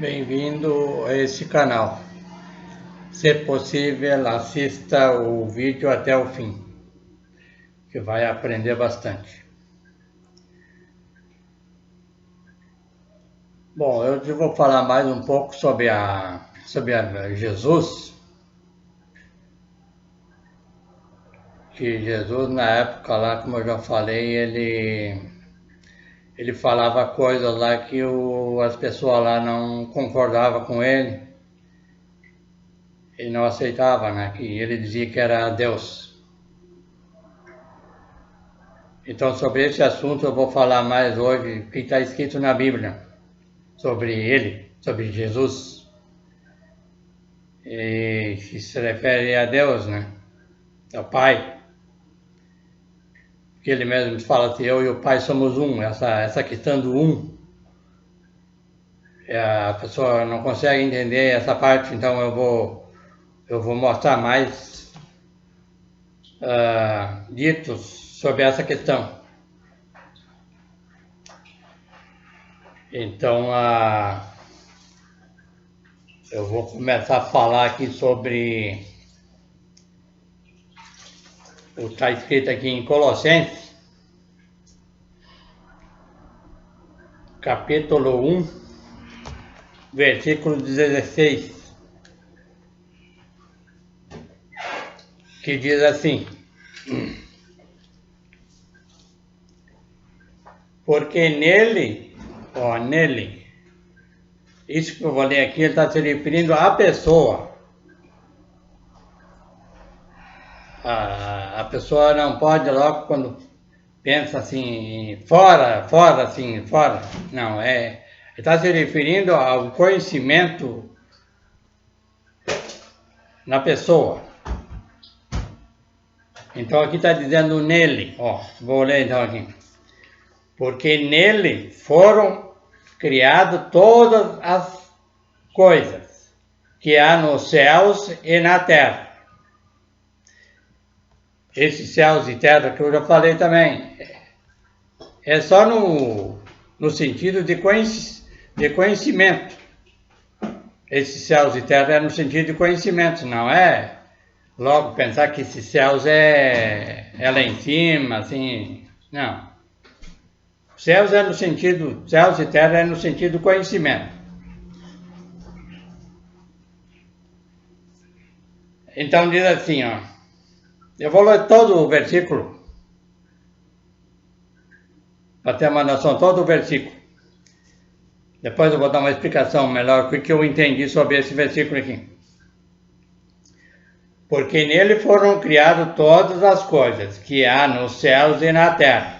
Bem-vindo a esse canal. Se possível, assista o vídeo até o fim, que vai aprender bastante. Bom, eu vou falar mais um pouco sobre Jesus. Que Jesus, na época lá, como eu já falei, ele falava coisas lá que as pessoas lá não concordavam com ele. Ele não aceitava, né? Que ele dizia que era Deus. Então, sobre esse assunto eu vou falar mais hoje, que está escrito na Bíblia, sobre ele, sobre Jesus. E se refere a Deus, né? Ao Pai. Porque ele mesmo fala que eu e o Pai somos um. Essa questão do um, a pessoa não consegue entender essa parte, então eu vou mostrar mais ditos sobre essa questão. Então, eu vou começar a falar aqui sobre o que está escrito aqui em Colossenses, capítulo 1, versículo 16, que diz assim: porque nele, isso que eu vou ler aqui, ele está se referindo à pessoa. A pessoa não pode logo quando pensa assim, fora. Não, está se referindo ao conhecimento na pessoa. Então aqui está dizendo nele, vou ler então aqui. Porque nele foram criadas todas as coisas que há nos céus e na terra. Esses céus e terra que eu já falei também, é só no sentido de conhecimento. Esses céus e terra é no sentido de conhecimento, não é logo pensar que esses céus é lá em cima, assim, não. Céus e terra é no sentido do conhecimento. Então diz assim, eu vou ler todo o versículo, para ter uma noção, todo o versículo. Depois eu vou dar uma explicação melhor do que eu entendi sobre esse versículo aqui. Porque nele foram criadas todas as coisas que há nos céus e na terra,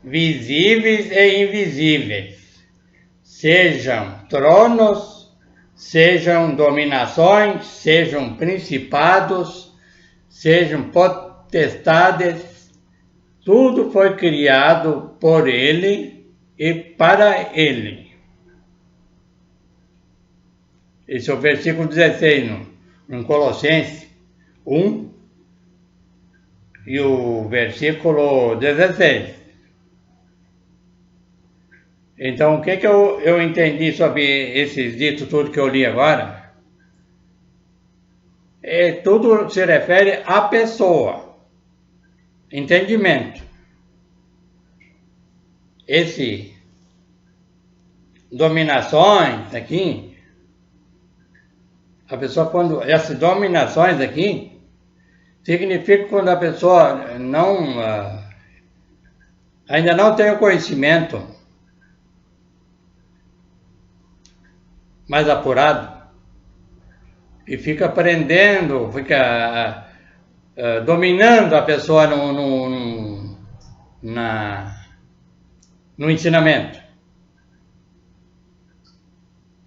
visíveis e invisíveis, sejam tronos, sejam dominações, sejam principados, sejam potestades, tudo foi criado por ele e para ele. Esse é o versículo 16 no Colossenses 1 e o versículo 16. Então, o que eu entendi sobre esses ditos tudo que eu li agora? Tudo se refere à pessoa. Entendimento. Esse dominações aqui, a pessoa quando essas dominações aqui significa quando a pessoa ainda não tem o conhecimento mais apurado e fica aprendendo, fica dominando a pessoa no ensinamento.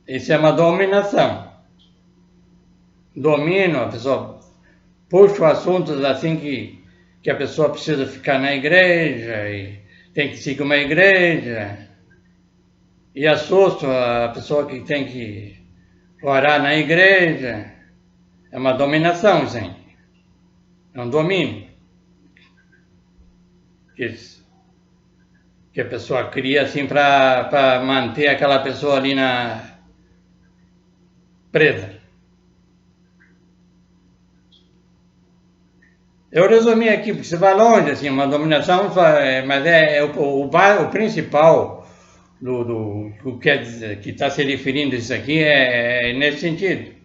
Isso é uma dominação. Domino, a pessoa puxa assuntos assim que a pessoa precisa ficar na igreja e tem que seguir uma igreja e assusta a pessoa que tem que orar na igreja. É uma dominação, gente. É um domínio. Isso. Que a pessoa cria assim para manter aquela pessoa ali presa. Eu resumi aqui, porque você vai longe, assim, uma dominação, mas o principal do que está se referindo isso aqui é nesse sentido.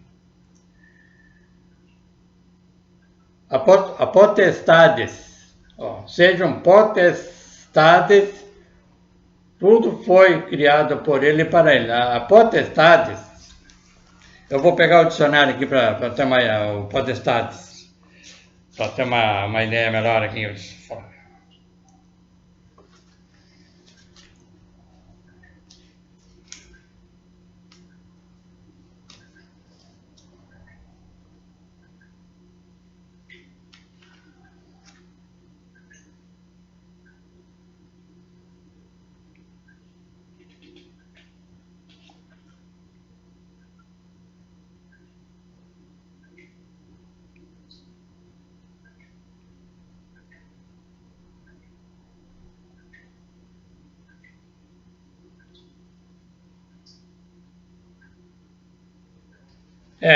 A potestades, sejam potestades, tudo foi criado por ele e para ele. A potestades, eu vou pegar o dicionário aqui para ter o potestades, para ter uma ideia melhor aqui.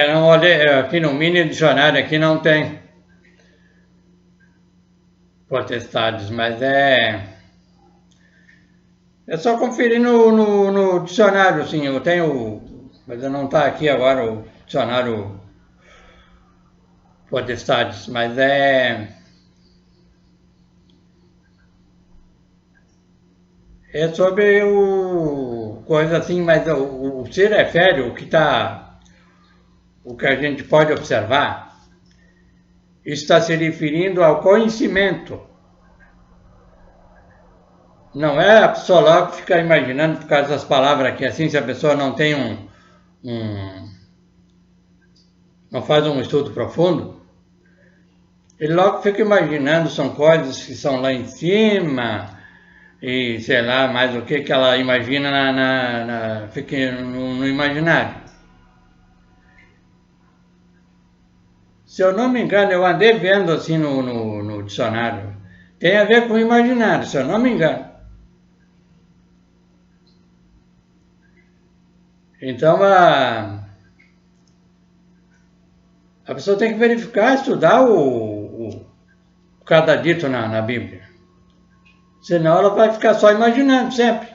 Não olhei, aqui no mini dicionário aqui não tem potestades, mas é só conferir no dicionário, sim, eu tenho, mas não está aqui agora o dicionário potestades, mas é sobre coisa assim, mas o se refere, o que a gente pode observar, está se referindo ao conhecimento. Não é a pessoa logo ficar imaginando por causa das palavras aqui, assim, se a pessoa não tem não faz um estudo profundo, ele logo fica imaginando, são coisas que são lá em cima, e sei lá, mais o que ela imagina fica no imaginário. Se eu não me engano, eu andei vendo assim no dicionário, tem a ver com o imaginário, se eu não me engano. Então, a pessoa tem que verificar, estudar cada dito na Bíblia. Senão ela vai ficar só imaginando sempre.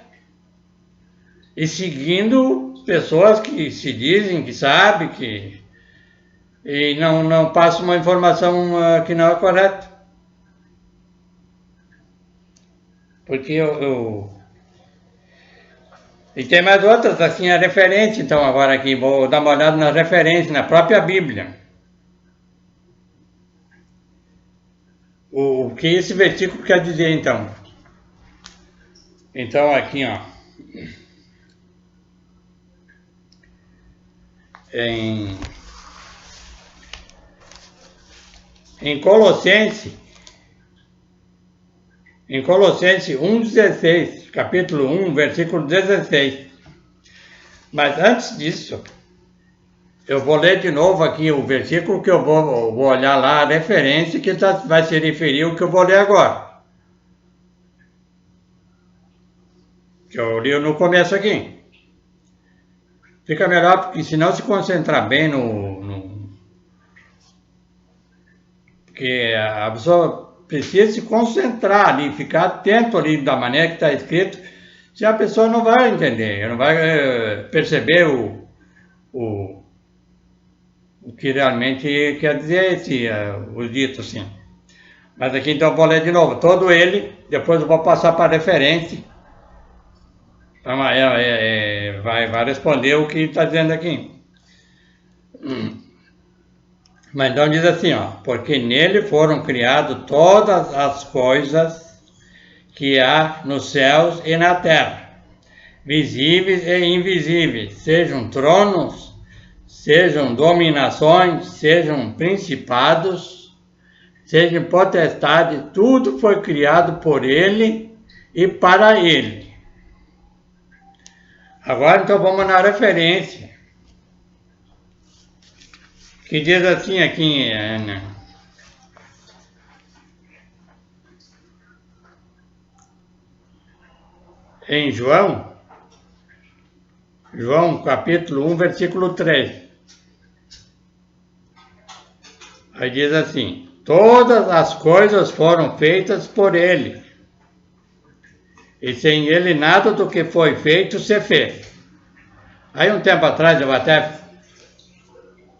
E seguindo pessoas que se dizem, que sabem, e não passam uma informação que não é correta. Porque E tem mais outras, assim, a referência, então, agora aqui, vou dar uma olhada nas referências, na própria Bíblia. O que esse versículo quer dizer, então? Então, aqui, ó. Em Colossenses 1,16, capítulo 1, versículo 16. Mas antes disso, eu vou ler de novo aqui o versículo que eu vou olhar lá, a referência que vai se referir ao que eu vou ler agora. Que eu li no começo aqui. Fica melhor, porque se não se concentrar bem porque a pessoa precisa se concentrar ali, ficar atento ali da maneira que está escrito, se a pessoa não vai entender, não vai perceber o que realmente quer dizer o dito assim. Mas aqui então eu vou ler de novo, todo ele, depois eu vou passar para a referência, vai responder o que está dizendo aqui. Mas então diz assim, porque nele foram criadas todas as coisas que há nos céus e na terra, visíveis e invisíveis, sejam tronos, sejam dominações, sejam principados, sejam potestades, tudo foi criado por ele e para ele. Agora então vamos na referência, que diz assim aqui, em João capítulo 1, versículo 3. Aí diz assim, todas as coisas foram feitas por ele, e sem ele nada do que foi feito se fez. Aí um tempo atrás eu até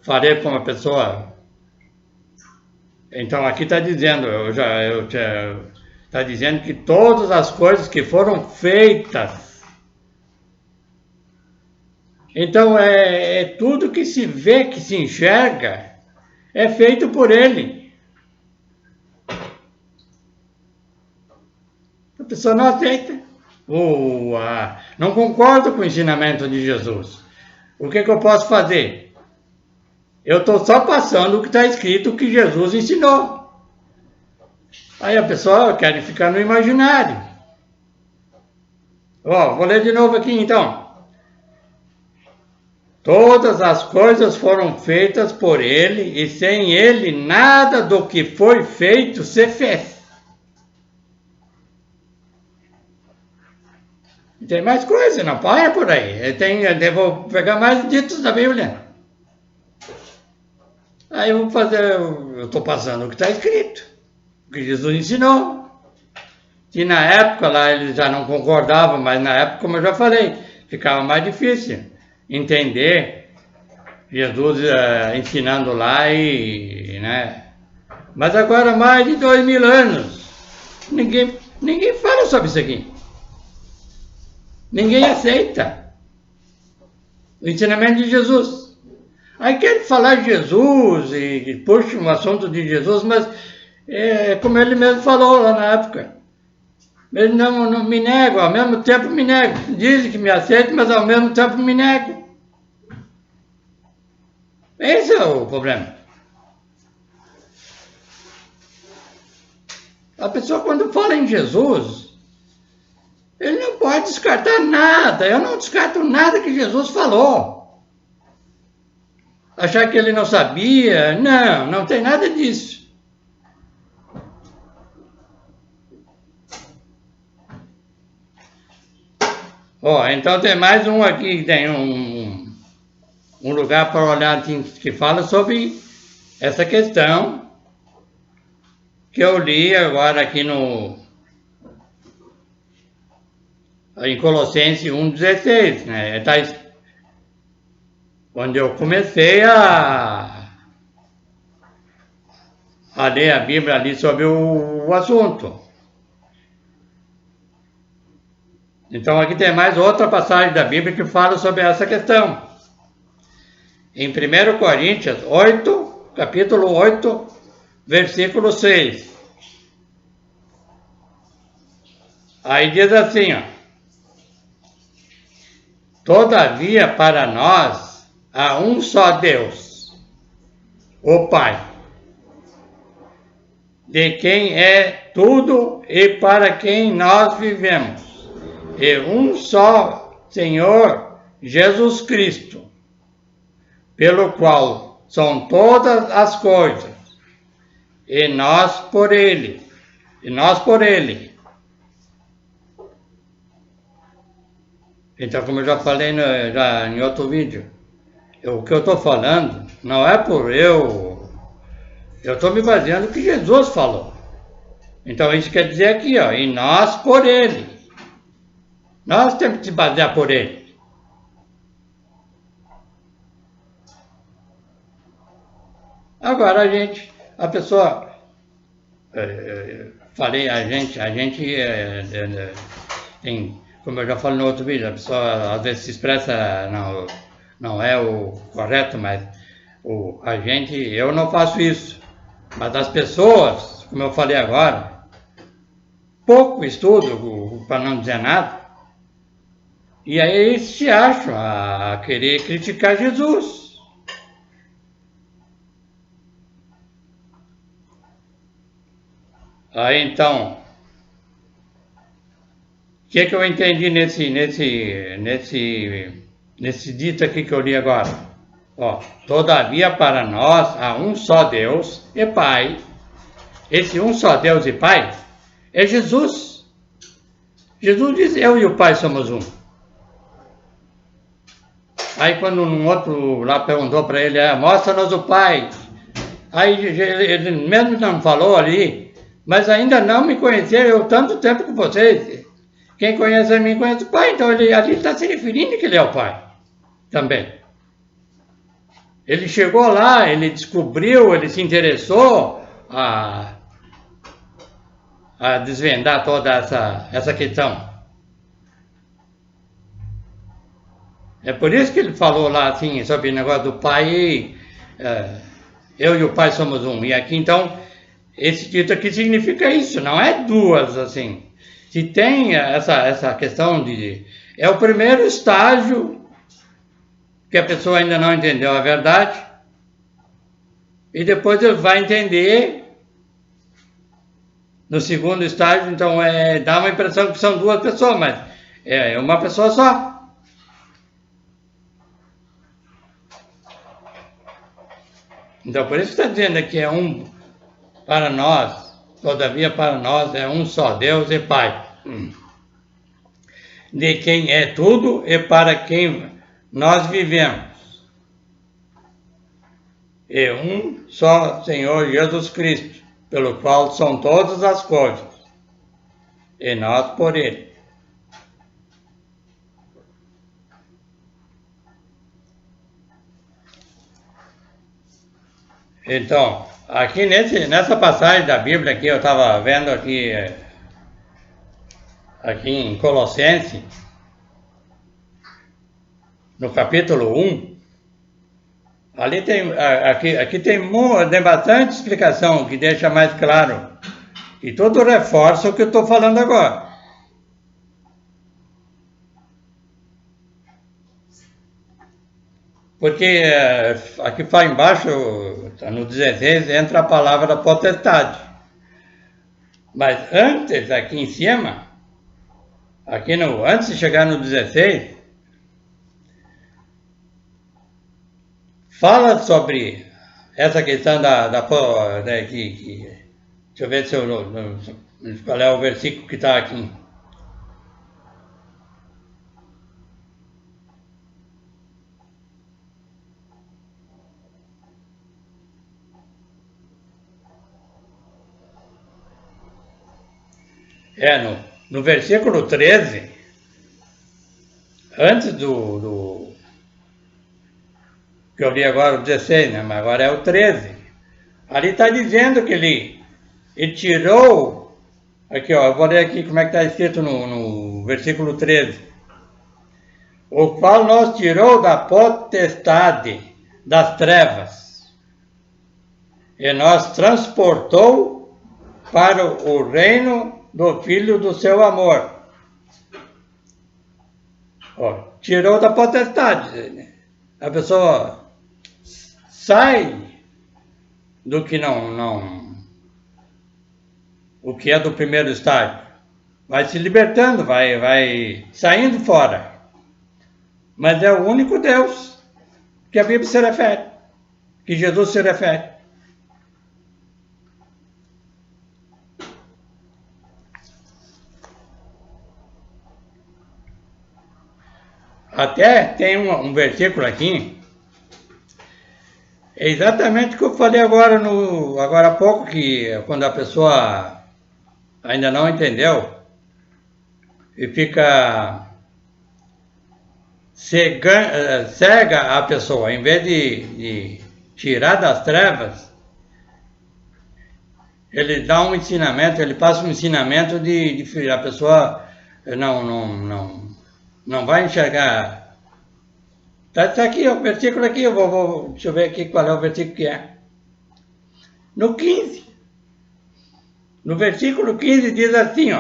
falei com uma pessoa, então aqui está dizendo, está dizendo que todas as coisas que foram feitas, então é tudo que se vê, que se enxerga, é feito por ele. A pessoa não aceita, não concorda com o ensinamento de Jesus. O que eu posso fazer? Eu estou só passando o que está escrito, o que Jesus ensinou. Aí a pessoa quer ficar no imaginário. Vou ler de novo aqui então. Todas as coisas foram feitas por ele, e sem ele nada do que foi feito se fez. Tem mais coisa, não para por aí. Eu vou pegar mais ditos da Bíblia. Aí eu estou passando o que está escrito, o que Jesus ensinou. Que na época lá eles já não concordavam, mas na época, como eu já falei, ficava mais difícil entender Jesus ensinando lá né? Mas agora mais de 2000 anos, ninguém fala sobre isso aqui. Ninguém aceita o ensinamento de Jesus. Aí quer falar de Jesus e puxa um assunto de Jesus, mas como ele mesmo falou lá na época. Ele não me nego, ao mesmo tempo me nego. Dizem que me aceitam, mas ao mesmo tempo me nego. Esse é o problema. A pessoa quando fala em Jesus, ele não pode descartar nada. Eu não descarto nada que Jesus falou. Achar que ele não sabia, não tem nada disso. Então tem mais um aqui, tem um lugar para olhar que fala sobre essa questão que eu li agora aqui em Colossenses 1,16, né? Onde eu comecei a ler a Bíblia ali sobre o assunto. Então aqui tem mais outra passagem da Bíblia que fala sobre essa questão. Em 1 Coríntios 8, capítulo 8, versículo 6. Aí diz assim, todavia para nós há um só Deus, o Pai, de quem é tudo e para quem nós vivemos, e um só Senhor Jesus Cristo, pelo qual são todas as coisas, e nós por Ele. Então, como eu já falei em outro vídeo, o que eu estou falando não é por eu estou me baseando no que Jesus falou. Então, isso quer dizer aqui, e nós por Ele. Nós temos que se basear por Ele. Agora a pessoa, falei, a gente tem, como eu já falei no outro vídeo, a pessoa às vezes se expressa, não é o correto, mas eu não faço isso. Mas as pessoas, como eu falei agora, pouco estudo, para não dizer nada, e aí eles se acham a querer criticar Jesus. Aí então, o que eu entendi nesse dito aqui que eu li agora? Todavia para nós há um só Deus e Pai. Esse um só Deus e Pai é Jesus. Jesus diz, eu e o Pai somos um. Aí quando um outro lá perguntou para ele, mostra-nos o Pai. Aí ele mesmo não falou ali, mas ainda não me conheceram, eu tanto tempo com vocês. Quem conhece a mim conhece o Pai, então ele ali está se referindo que ele é o Pai também. Ele chegou lá, ele descobriu, ele se interessou a desvendar toda essa questão. É por isso que ele falou lá assim, sobre o negócio do Pai, eu e o Pai somos um. E aqui então, esse título aqui significa isso, não é duas assim. Se tem essa questão de... É o primeiro estágio que a pessoa ainda não entendeu a verdade, e depois ele vai entender no segundo estágio, então dá uma impressão que são duas pessoas, mas é uma pessoa só. Então por isso que está dizendo aqui, é um para nós, todavia para nós é um só Deus e Pai, de quem é tudo e para quem nós vivemos. E um só Senhor Jesus Cristo, pelo qual são todas as coisas, e nós por Ele. Então, aqui nessa passagem da Bíblia que eu estava vendo aqui em Colossenses, no capítulo 1, ali aqui tem bastante explicação que deixa mais claro, e tudo reforça o que eu estou falando agora. Porque aqui fala embaixo, no 16, entra a palavra potestade. Mas antes, aqui em cima, antes de chegar no 16, fala sobre essa questão deixa eu ver qual é o versículo que está aqui. No versículo 13, antes do que eu li agora, o 16, né? Mas agora é o 13. Ali está dizendo que ele tirou, aqui ó, eu vou ler aqui como é que está escrito no versículo 13. O qual nos tirou da potestade das trevas e nos transportou para o reino do Filho do seu amor. Ó, tirou da potestade. A pessoa sai do que o que é do primeiro estágio. Vai se libertando, vai saindo fora. Mas é o único Deus que a Bíblia se refere, que Jesus se refere. Até tem um versículo aqui, é exatamente o que eu falei agora há pouco, que quando a pessoa ainda não entendeu e fica cega a pessoa, em vez de tirar das trevas, ele dá um ensinamento, ele passa um ensinamento de a pessoa não vai enxergar. Tá aqui, o versículo aqui, deixa eu ver aqui qual é o versículo que é. No 15. No versículo 15 diz assim,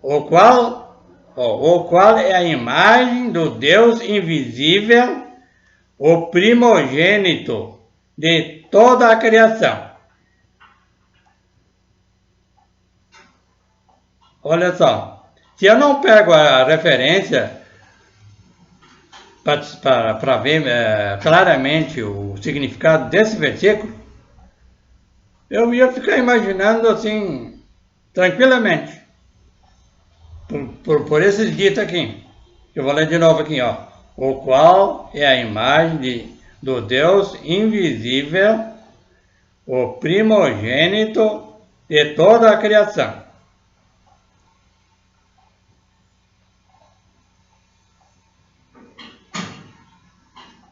o qual é a imagem do Deus invisível, o primogênito de toda a criação. Olha só, se eu não pego a referência para ver claramente o significado desse versículo, eu ia ficar imaginando assim, tranquilamente, por esses ditos aqui. Eu vou ler de novo aqui, o qual é a imagem do Deus invisível, o primogênito de toda a criação.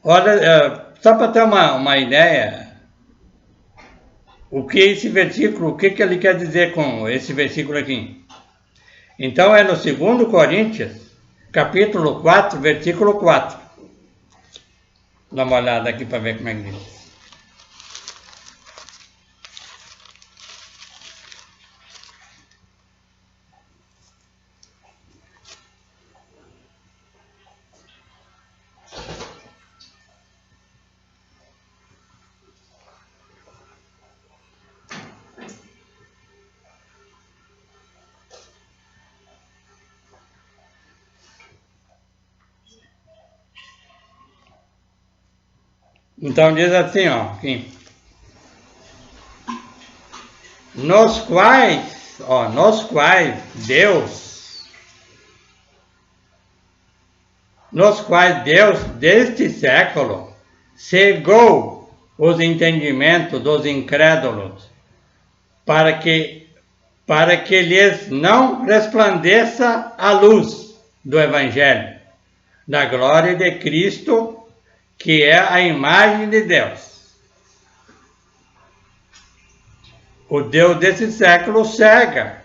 Olha, só para ter uma ideia, o que esse versículo, o que ele quer dizer com esse versículo aqui? Então é no 2 Coríntios, capítulo 4, versículo 4. Dá uma olhada aqui para ver como é que diz. Então diz assim, ó, aqui. Nos quais Deus, deste século, cegou os entendimentos dos incrédulos, para que lhes não resplandeça a luz do Evangelho, da glória de Cristo, que é a imagem de Deus. O Deus desse século cega.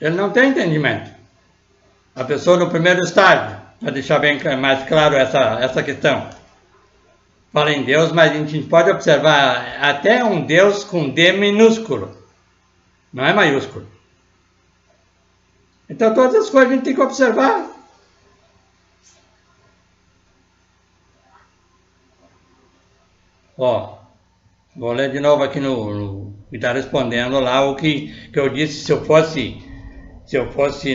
Ele não tem entendimento. A pessoa no primeiro estágio, para deixar bem mais claro essa questão. Fala em Deus, mas a gente pode observar até um Deus com D minúsculo. Não é maiúsculo. Então todas as coisas a gente tem que observar. Ó, vou ler de novo aqui no que está respondendo lá o que eu disse. Se eu fosse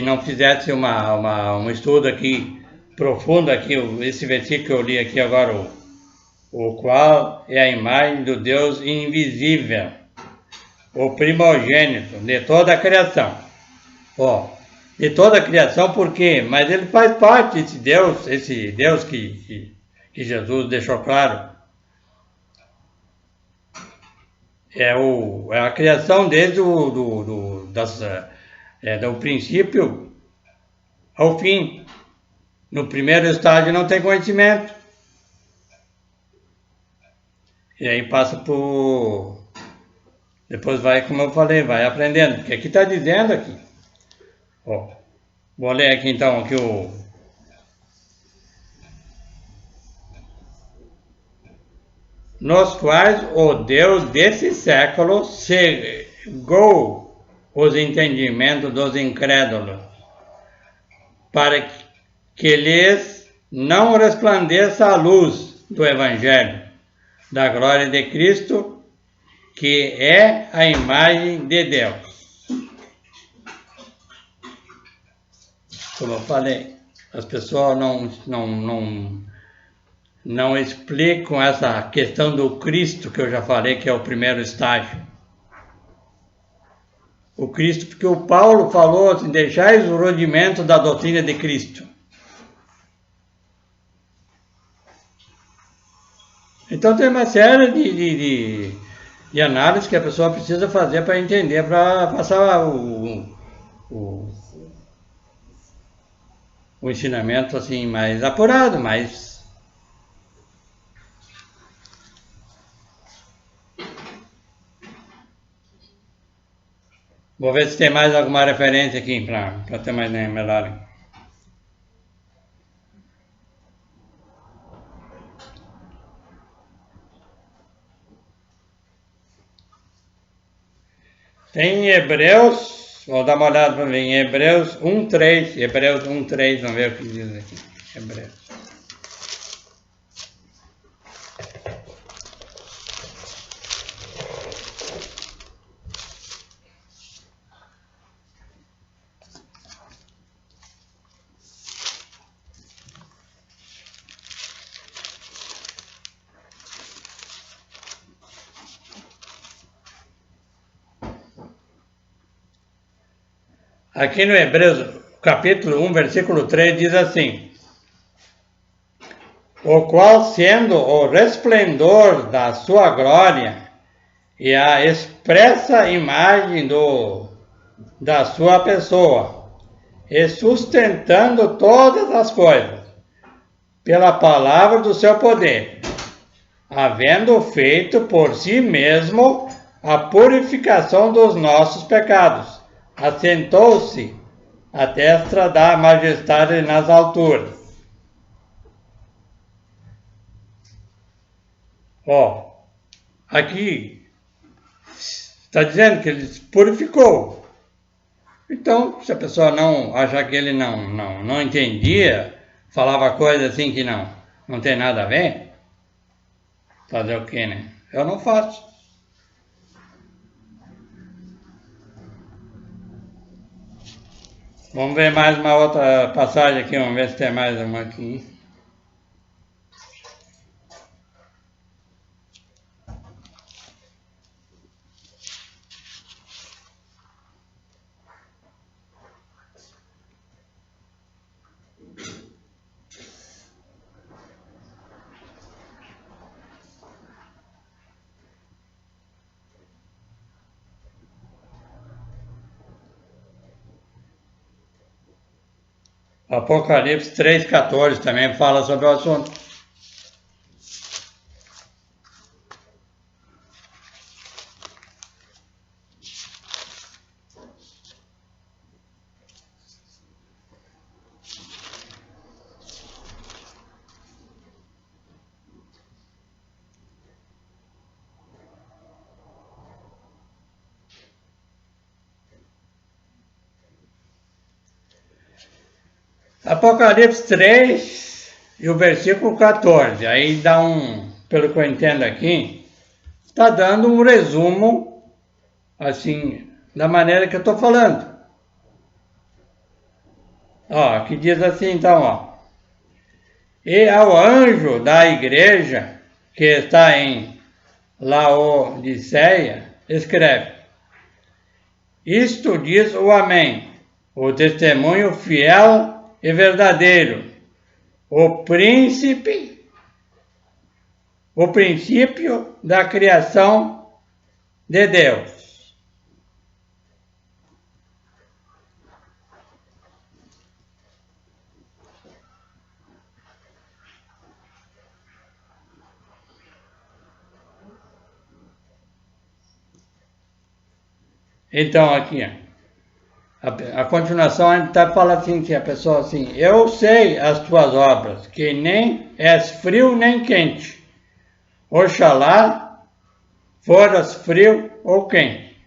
não fizesse um estudo aqui profundo aqui, esse versículo que eu li aqui agora, o qual é a imagem do Deus invisível, o primogênito de toda a criação. Ó, de toda a criação, por quê? Mas ele faz parte esse Deus que Jesus deixou claro. É a criação desde do princípio ao fim. No primeiro estágio não tem conhecimento. E aí passa por... Depois vai, como eu falei, vai aprendendo. Porque aqui está dizendo aqui. Ó, vou ler aqui então aqui nos quais o Deus desse século cegou os entendimentos dos incrédulos, para que lhes não resplandeça a luz do Evangelho, da glória de Cristo, que é a imagem de Deus. Como eu falei, as pessoas não explicam essa questão do Cristo, que eu já falei que é o primeiro estágio. O Cristo, porque o Paulo falou assim, deixais o rudimento da doutrina de Cristo. Então tem uma série de análises que a pessoa precisa fazer para entender, para passar o ensinamento assim mais apurado, mais... Vou ver se tem mais alguma referência aqui para ter mais melhor. Tem Hebreus, vou dar uma olhada para mim, em Hebreus 1:3, Hebreus 1:3, vamos ver o que diz aqui. Hebreus. Aqui no Hebreus, capítulo 1, versículo 3, diz assim: o qual, sendo o resplendor da sua glória e a expressa imagem da sua pessoa, e sustentando todas as coisas pela palavra do seu poder, havendo feito por si mesmo a purificação dos nossos pecados, assentou-se à destra da majestade nas alturas. Ó, aqui está dizendo que ele purificou. Então, se a pessoa não achar que ele não entendia, falava coisa assim que não tem nada a ver, fazer o quê, né? Eu não faço. Vamos ver mais uma outra passagem aqui, vamos ver se tem mais uma aqui. Apocalipse 3,14 também fala sobre o assunto. Apocalipse 3 e o versículo 14, aí dá pelo que eu entendo aqui, está dando um resumo, assim, da maneira que eu estou falando. Ó, aqui diz assim então, ó. E ao anjo da igreja que está em Laodiceia, escreve: Isto diz o Amém, o testemunho fiel e verdadeiro, o princípio da criação de Deus. Então aqui, a continuação está falando assim, que a pessoa assim, eu sei as tuas obras, que nem és frio nem quente. Oxalá foras frio ou quente.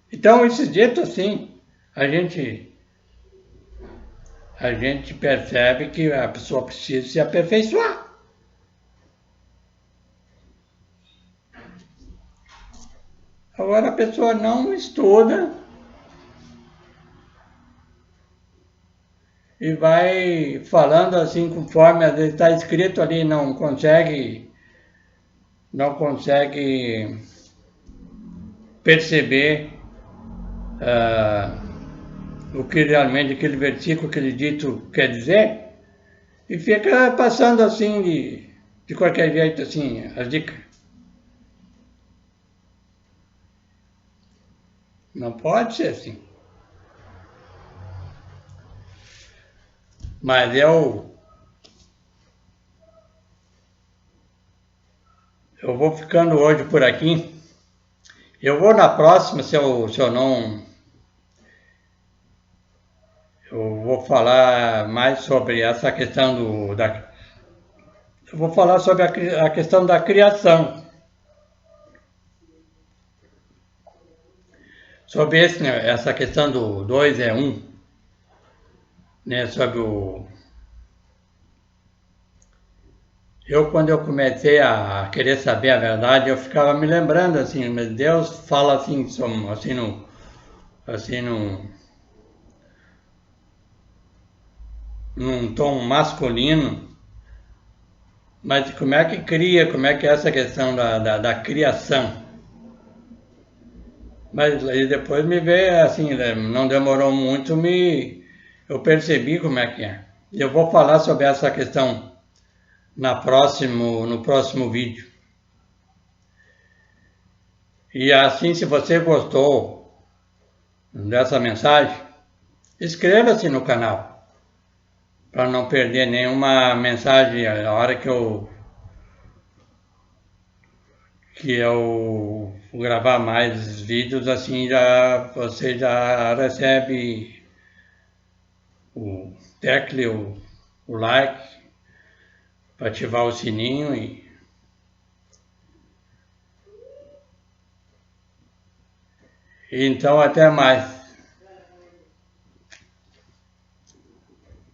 Então, esse dito assim, a gente percebe que a pessoa precisa se aperfeiçoar. Agora a pessoa não estuda e vai falando assim conforme às vezes está escrito ali, não consegue perceber o que realmente aquele versículo, aquele dito quer dizer, e fica passando assim de qualquer jeito assim as dicas. Não pode ser assim. Mas eu vou ficando hoje por aqui. Eu vou na próxima, se eu não... Eu vou falar mais sobre essa questão eu vou falar sobre a questão da criação. Sobre essa questão do 2 é 1, né, sobre quando eu comecei a querer saber a verdade, eu ficava me lembrando assim, mas Deus fala assim num tom masculino, mas como é que cria, como é que é essa questão da criação? Mas aí depois me veio assim, né, não demorou muito, eu percebi como é que é. E eu vou falar sobre essa questão no próximo vídeo. E assim, se você gostou dessa mensagem, inscreva-se no canal para não perder nenhuma mensagem a hora que eu gravar mais vídeos, assim você já recebe o tecle, o like, para ativar o sininho e então até mais.